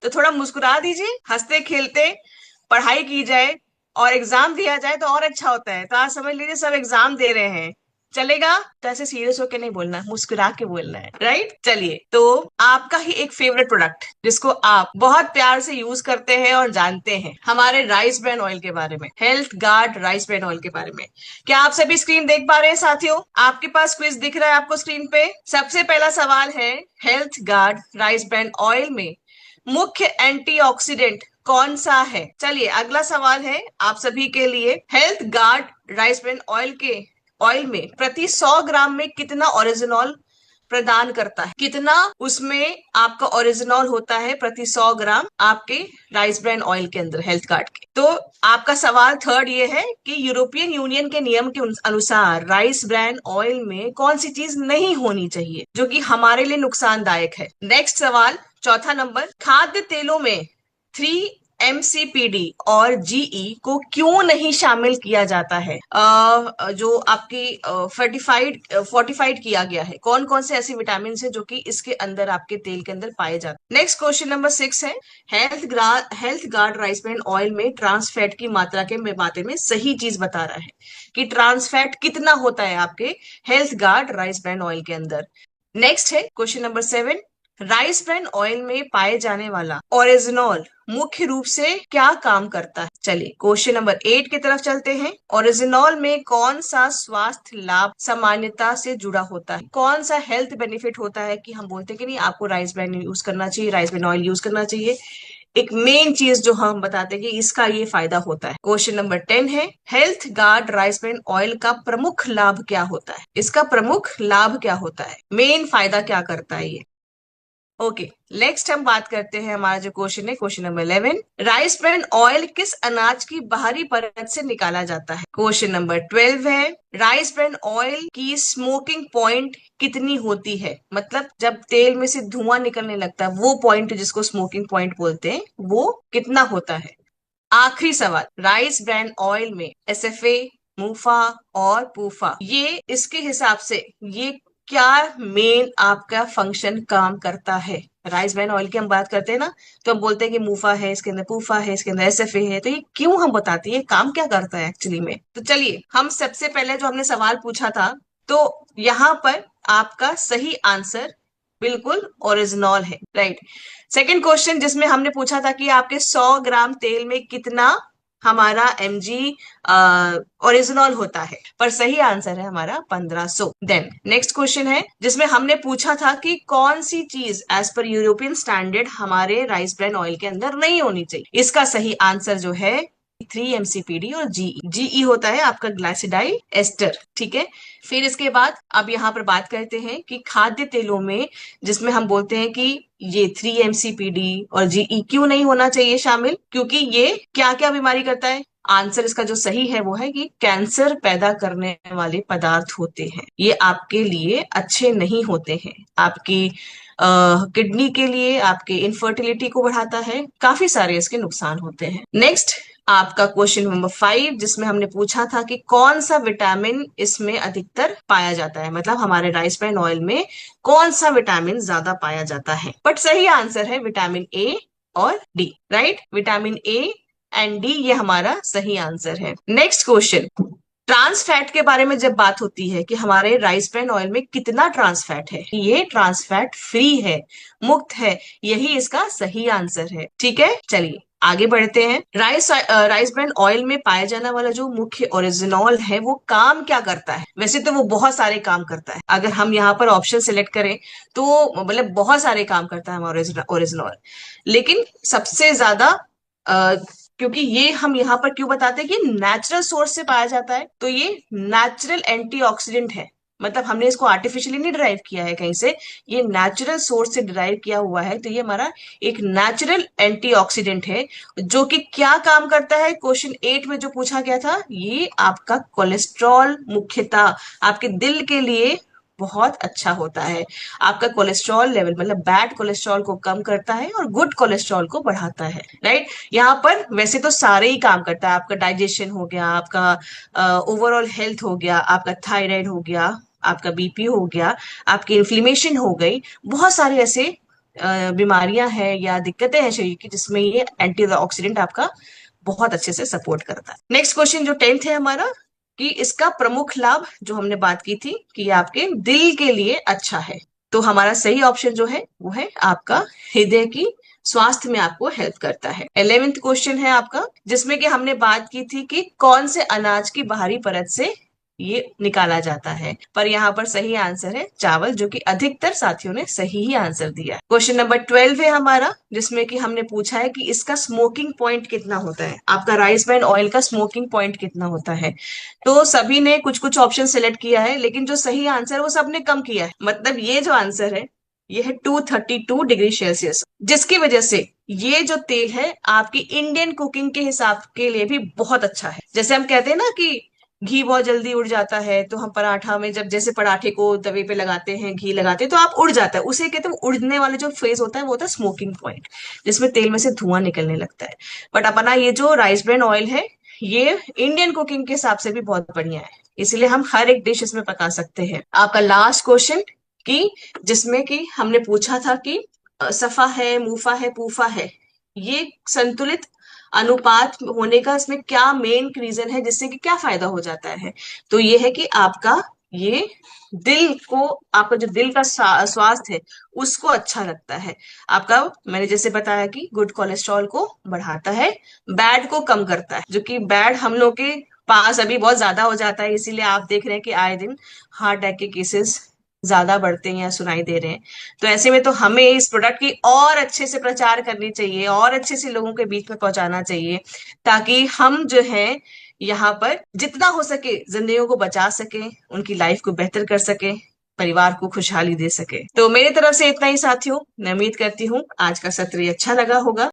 तो थोड़ा मुस्कुरा दीजिए, हंसते खेलते पढ़ाई की जाए और एग्जाम दिया जाए तो और अच्छा होता है। तो आज समझ लीजिए सब एग्जाम दे रहे हैं, चलेगा? तो ऐसे सीरियस होके नहीं बोलना, मुस्कुरा के बोलना है, राइट? चलिए, तो आपका ही एक फेवरेट प्रोडक्ट जिसको आप बहुत प्यार से यूज करते हैं और जानते हैं, हमारे राइस ब्रान ऑयल के बारे में, health guard rice bran oil के बारे में। क्या आप सभी स्क्रीन देख पा रहे हैं साथियों? आपके पास क्विज दिख रहा है आपको स्क्रीन पे? सबसे पहला सवाल है, health guard rice bran oil में मुख्य एंटीऑक्सीडेंट कौन सा है? चलिए, अगला सवाल है आप सभी के लिए, health guard rice bran oil के ऑयल में प्रति 100 ग्राम में कितना ओरिजिनॉल प्रदान करता है? कितना उसमें आपका ओरिजिनॉल होता है प्रति 100 ग्राम आपके राइस ब्रान ऑयल के अंदर, हेल्थ कार्ड के? तो आपका सवाल थर्ड ये है कि यूरोपियन यूनियन के नियम के अनुसार राइस ब्रान ऑयल में कौन सी चीज नहीं होनी चाहिए जो कि हमारे लिए नुकसानदायक है? नेक्स्ट सवाल, चौथा नंबर, खाद्य तेलों में 3 MCPD और जीई को क्यों नहीं शामिल किया जाता है? जो आपकी फोर्टिफाइड किया गया है, कौन कौन से ऐसे विटामिन है जो कि इसके अंदर आपके तेल के अंदर पाए जाते हैं? नेक्स्ट क्वेश्चन नंबर 6 है, health guard rice bran oil में ट्रांस फैट की मात्रा के बारे में सही चीज बता रहा है कि ट्रांस फैट कितना होता है आपके health guard rice bran oil के अंदर। नेक्स्ट है question number 7, rice bran oil में पाए जाने वाला ओरिजिनॉल मुख्य रूप से क्या काम करता है? चलिए, क्वेश्चन नंबर 8 की तरफ चलते हैं। ओरिजिनॉल में कौन सा स्वास्थ्य लाभ सामान्यता से जुड़ा होता है? कौन सा हेल्थ बेनिफिट होता है कि हम बोलते हैं कि नहीं, आपको राइस ब्रान यूज करना चाहिए, राइस ब्रान ऑयल यूज करना चाहिए? एक मेन चीज जो हम बताते हैं कि इसका ये फायदा होता है। क्वेश्चन नंबर 10 है, health guard rice bran oil का प्रमुख लाभ क्या होता है? इसका प्रमुख लाभ क्या होता है, मेन फायदा क्या करता है ये? ओके, नेक्स्ट हम बात करते हैं, हमारा जो क्वेश्चन है question number 11, rice bran oil किस अनाज की बाहरी परत से निकाला जाता है? क्वेश्चन नंबर 12 है, राइस ब्रान ऑयल की स्मोकिंग पॉइंट कितनी होती है? मतलब जब तेल में से धुआं निकलने लगता है, वो पॉइंट जिसको स्मोकिंग पॉइंट बोलते हैं, वो कितना होता है? आखिरी सवाल, राइस ब्रान ऑयल में एसएफए, मूफा और पूफा, ये इसके हिसाब से ये क्या मेन आपका फंक्शन काम करता है? राइस ब्रान ऑयल की हम बात करते हैं ना, तो हम बोलते हैं कि मूफा है, इसके अंदर पूफा है, इसके अंदर एसएफए है। तो ये क्यों हम बताते हैं, ये काम क्या करता है एक्चुअली में? तो चलिए, हम सबसे पहले जो हमने सवाल पूछा था, तो यहाँ पर आपका सही आंसर बिल्कुल ओरिजिनॉल है, राइट? सेकंड क्वेश्चन जिसमें हमने पूछा था कि आपके 100 ग्राम तेल में कितना हमारा mg ओरिजिनॉल होता है, पर सही आंसर है हमारा 1500। देन नेक्स्ट क्वेश्चन है जिसमें हमने पूछा था कि कौन सी चीज एज पर यूरोपियन स्टैंडर्ड हमारे राइस ब्रान ऑयल के अंदर नहीं होनी चाहिए? इसका सही आंसर जो है 3 MCPD और जीई। जीई होता है आपका ग्लाइसिडाइल एस्टर, ठीक है? फिर इसके बाद अब यहाँ पर बात करते हैं कि खाद्य तेलों में, जिसमें हम बोलते हैं कि ये 3 MCPD और जीई क्यों नहीं होना चाहिए शामिल, क्योंकि ये क्या क्या बीमारी करता है? आंसर इसका जो सही है वो है कि कैंसर पैदा करने वाले पदार्थ होते हैं, ये आपके लिए अच्छे नहीं होते हैं, आपकी किडनी के लिए, आपके इनफर्टिलिटी को बढ़ाता है, काफी सारे इसके नुकसान होते हैं। नेक्स्ट आपका क्वेश्चन नंबर 5 जिसमें हमने पूछा था कि कौन सा विटामिन इसमें अधिकतर पाया जाता है, मतलब हमारे राइस ब्रान ऑयल में कौन सा विटामिन ज्यादा पाया जाता है? बट सही आंसर है विटामिन ए और D, right? Vitamin A and D ये हमारा सही आंसर है। नेक्स्ट क्वेश्चन, ट्रांस फैट के बारे में जब बात होती है कि हमारे राइस ब्रान ऑयल में कितना ट्रांस फैट है, ये ट्रांस फैट फ्री है, मुक्त है, यही इसका सही आंसर है, ठीक है? चलिए आगे बढ़ते हैं। राइस ब्रान ऑयल में पाया जाने वाला जो मुख्य ओरिजिनॉल है वो काम क्या करता है? वैसे तो वो बहुत सारे काम करता है, अगर हम यहाँ पर ऑप्शन सिलेक्ट करें तो मतलब बहुत सारे काम करता है हमारा ओरिजिनॉल, लेकिन सबसे ज्यादा क्योंकि ये हम यहाँ पर क्यों बताते हैं कि नेचुरल सोर्स से पाया जाता है, तो ये नेचुरल एंटीऑक्सीडेंट है, मतलब हमने इसको आर्टिफिशियली नहीं डिराइव किया है कहीं से, ये नेचुरल सोर्स से डिराइव किया हुआ है, तो ये हमारा एक नेचुरल एंटीऑक्सीडेंट है जो कि क्या काम करता है? क्वेश्चन 8 में जो पूछा गया था, ये आपका कोलेस्ट्रॉल मुख्यतः आपके दिल के लिए बहुत अच्छा होता है, आपका कोलेस्ट्रॉल लेवल मतलब बैड कोलेस्ट्रॉल को कम करता है और गुड कोलेस्ट्रॉल को बढ़ाता है, राइट? यहाँ पर वैसे तो सारे ही काम करता है, आपका डाइजेशन हो गया, आपका ओवरऑल हेल्थ हो गया, आपका थायराइड हो गया, आपका बीपी हो गया, आपकी इन्फ्लेमेशन हो गई, बहुत सारे ऐसे बीमारियां हैं या दिक्कतें हैं शरीर की, जिसमें ये एंटीऑक्सीडेंट आपका बहुत अच्छे से सपोर्ट करता है। नेक्स्ट क्वेश्चन जो 10th है हमारा, कि इसका प्रमुख लाभ जो हमने बात की थी कि ये आपके दिल के लिए अच्छा है। तो हमारा सही ऑप्शन जो है वो है आपका हृदय की स्वास्थ्य में आपको हेल्प करता है। 11th क्वेश्चन है आपका, जिसमें कि हमने बात की थी कि कौन से अनाज की बाहरी परत से ये निकाला जाता है, पर यहाँ पर सही आंसर है चावल, जो कि अधिकतर साथियों ने सही ही आंसर दिया है। क्वेश्चन नंबर 12 है हमारा, जिसमें कि हमने पूछा है कि इसका स्मोकिंग पॉइंट कितना होता है, आपका राइस ब्रान ऑयल का स्मोकिंग पॉइंट कितना होता है। तो सभी ने कुछ कुछ ऑप्शन सिलेक्ट किया है, लेकिन जो सही आंसर है वो सबने कम किया है। मतलब ये जो आंसर है ये है 232 डिग्री सेल्सियस, जिसकी वजह से ये जो तेल है आपकी इंडियन कुकिंग के हिसाब के लिए भी बहुत अच्छा है। जैसे हम कहते हैं ना कि घी बहुत जल्दी उड़ जाता है, तो हम पराठा में जब जैसे पराठे को तवे पे लगाते हैं, घी लगाते हैं तो आप उड़ जाता है, उसे कहते हैं उड़ने वाले जो फेज होता है वो होता है स्मोकिंग पॉइंट, जिसमें तेल में से धुआं निकलने लगता है। बट अपना ये जो राइस ब्रान ऑयल है ये इंडियन कुकिंग के हिसाब से भी बहुत बढ़िया है, इसलिए हम हर एक डिश इसमें पका सकते हैं। आपका लास्ट क्वेश्चन कि जिसमें कि हमने पूछा था कि सफा है, मुफा है, पूफा है, ये संतुलित अनुपात होने का इसमें क्या मेन रीजन है, जिससे कि क्या फायदा हो जाता है। तो ये है कि आपका ये दिल को, आपका जो दिल का स्वास्थ्य है उसको अच्छा रखता है। आपका, मैंने जैसे बताया कि गुड कोलेस्ट्रॉल को बढ़ाता है, बैड को कम करता है, जो कि बैड हम लोग के पास अभी बहुत ज्यादा हो जाता है, इसीलिए आप देख रहे हैं कि आए दिन हार्ट अटैक के केसेस ज्यादा बढ़ते हैं या सुनाई दे रहे हैं। तो ऐसे में तो हमें इस प्रोडक्ट की और अच्छे से प्रचार करनी चाहिए और अच्छे से लोगों के बीच में पहुंचाना चाहिए, ताकि हम जो है यहाँ पर जितना हो सके जिंदगियों को बचा सके, उनकी लाइफ को बेहतर कर सके, परिवार को खुशहाली दे सके। तो मेरी तरफ से इतना ही साथियों, मैं उम्मीद करती हूँ आज का सत्र ये अच्छा लगा होगा।